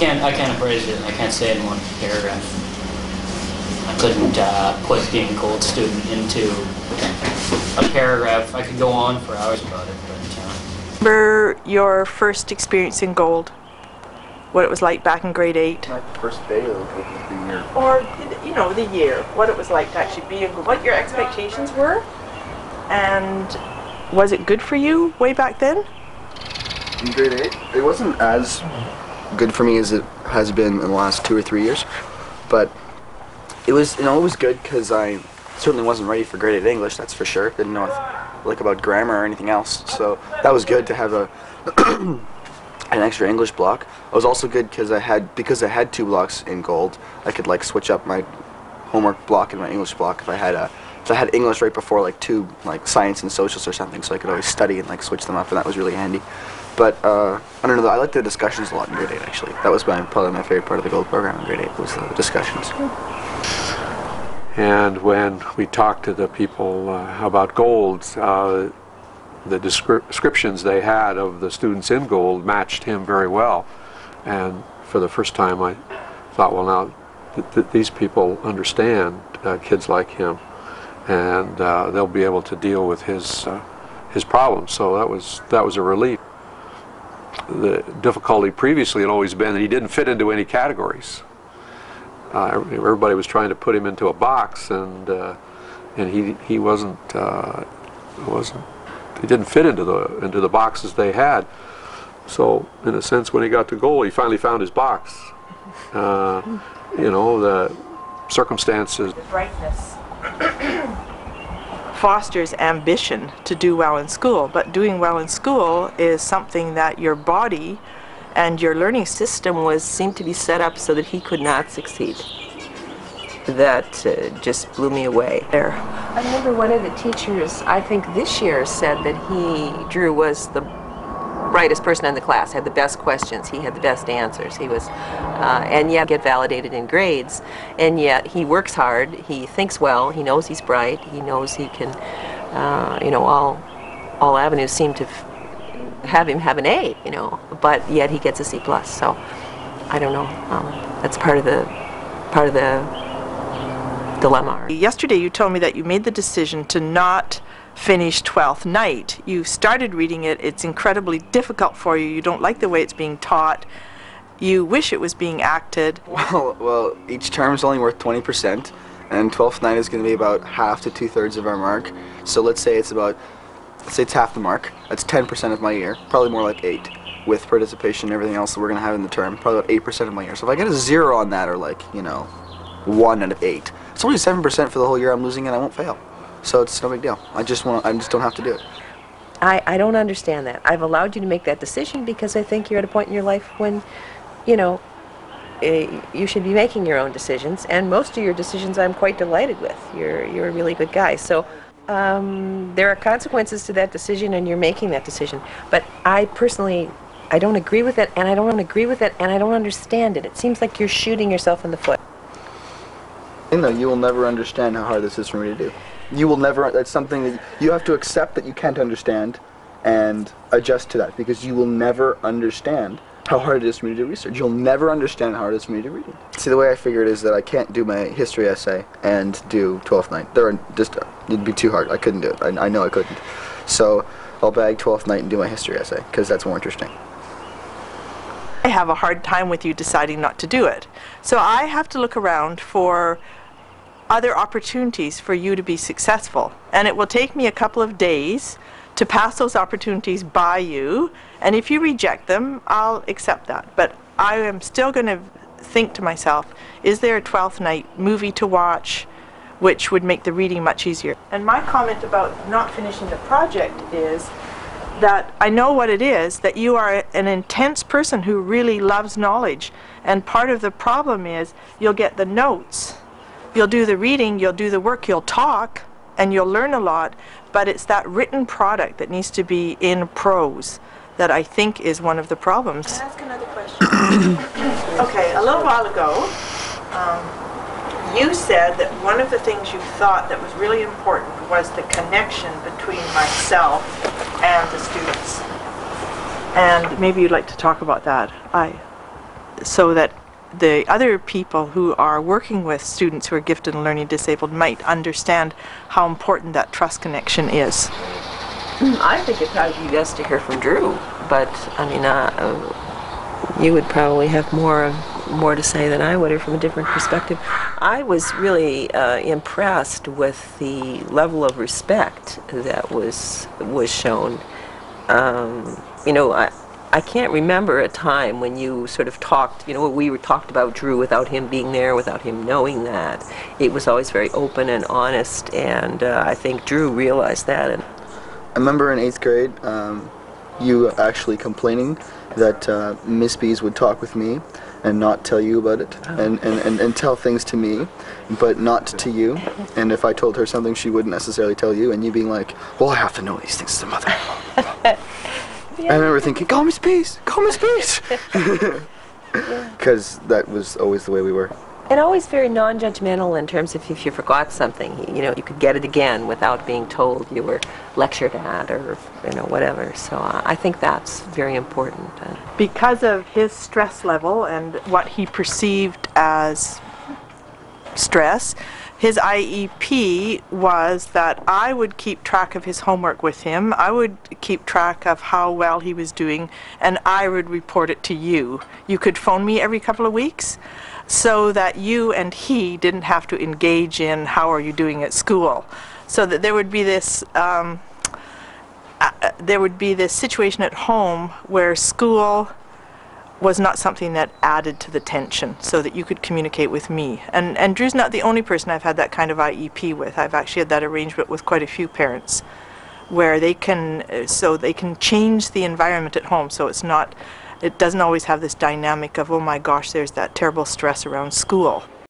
can't appraise it. I can't say it in one paragraph. I couldn't put being a gold student into a paragraph. I could go on for hours about it, but... Remember your first experience in gold? What it was like back in grade 8? My first day of the year. Or, you know, the year. What it was like to actually be in gold. What your expectations were? And was it good for you way back then? In grade 8? It wasn't as good for me as it has been in the last 2 or 3 years. But it was, you know, it was good because I certainly wasn't ready for grade 8 English, that's for sure. Didn't know like about grammar or anything else. So that was good to have a an extra English block. It was also good because I had 2 blocks in gold. I could like switch up my homework block and my English block if I had English right before like 2 like science and socials or something, so I could always study and like switch them up, and that was really handy. But I don't know, I liked the discussions a lot in grade 8 actually. That was probably my favorite part of the gold program in grade 8 was the discussions. And when we talked to the people about golds, the descriptions they had of the students in gold matched him very well. And for the first time I thought, well, now these people understand kids like him, and they'll be able to deal with his problems. So that was a relief. The difficulty previously had always been that he didn't fit into any categories. Everybody was trying to put him into a box, and he wasn't. He didn't fit into the boxes they had. So, in a sense, when he got to gold, he finally found his box. You know, the circumstances. The brightness fosters ambition to do well in school, but doing well in school is something that your body and your learning system seemed to be set up so that he could not succeed. That just blew me away there. I remember one of the teachers, I think this year, said that Drew was the brightest person in the class, had the best questions, he had the best answers. He was, and yet get validated in grades, and yet he works hard, he thinks well, he knows he's bright, he knows he can, you know, all avenues seem to have him have an A, you know, but yet he gets a C+. So I don't know. That's part of the dilemma. Yesterday you told me that you made the decision to not finish 12th Night. You started reading it. It's incredibly difficult for you. You don't like the way it's being taught. You wish it was being acted. Well, each term is only worth 20%, and 12th Night is going to be about half to 2/3 of our mark. So let's say it's half the mark. That's 10% of my year, probably more like 8, with participation and everything else that we're going to have in the term, probably about 8% of my year. So if I get a 0 on that, or like, you know, 1 out of 8, it's only 7% for the whole year I'm losing, and I won't fail. So it's no big deal. I just don't have to do it. I don't understand that. I've allowed you to make that decision because I think you're at a point in your life when, you know, you should be making your own decisions, and most of your decisions I'm quite delighted with. You're a really good guy. So there are consequences to that decision, and you're making that decision. But I personally, I don't agree with it, and I don't agree with it, and I don't understand it. It seems like you're shooting yourself in the foot. You know, you will never understand how hard this is for me to do. You will never, that's something that you have to accept that you can't understand and adjust to that, because you will never understand how hard it is for me to do research. You'll never understand how hard it is for me to do reading. See, the way I figure it is that I can't do my history essay and do 12th Night. It'd be too hard. I couldn't do it. I know I couldn't. So I'll bag 12th Night and do my history essay, because that's more interesting. I have a hard time with you deciding not to do it. So I have to look around for other opportunities for you to be successful. And it will take me a couple of days to pass those opportunities by you. And if you reject them, I'll accept that. But I am still going to think to myself, is there a 12th Night movie to watch which would make the reading much easier? And my comment about not finishing the project is that I know what it is, that you are an intense person who really loves knowledge. And part of the problem is you'll get the notes, you'll do the reading, you'll do the work, you'll talk, and you'll learn a lot, but it's that written product that needs to be in prose that I think is one of the problems. Can I ask another question? Okay, a little while ago, you said that one of the things you thought that was really important was the connection between myself and the students. And maybe you'd like to talk about that. so that the other people who are working with students who are gifted and learning disabled might understand how important that trust connection is. I think it'd probably be best to hear from Drew, but I mean, you would probably have more to say than I would, or from a different perspective. I was really impressed with the level of respect that was shown. You know, I can't remember a time when you sort of talked, you know, we talked about Drew without him being there, without him knowing that. It was always very open and honest, and I think Drew realized that. And I remember in 8th grade, you actually complaining that Miss Bees would talk with me and not tell you about it, and tell things to me, but not to you. And if I told her something, she wouldn't necessarily tell you, and you being like, well, I have to know these things to mother. I remember thinking, call Miss Bees, call Miss Bees! Because that was always the way we were. And always very non-judgmental in terms of if you forgot something, you know, you could get it again without being told you were lectured at, or, you know, whatever. So I think that's very important. Because of his stress level and what he perceived as stress, his IEP was that I would keep track of his homework with him, I would keep track of how well he was doing, and I would report it to you. You could phone me every couple of weeks, so that you and he didn't have to engage in how are you doing at school. So that there would be this situation at home where school was not something that added to the tension, so that you could communicate with me. And Drew's not the only person I've had that kind of IEP with. I've actually had that arrangement with quite a few parents, where they can change the environment at home, so it doesn't always have this dynamic of, oh my gosh, there's that terrible stress around school.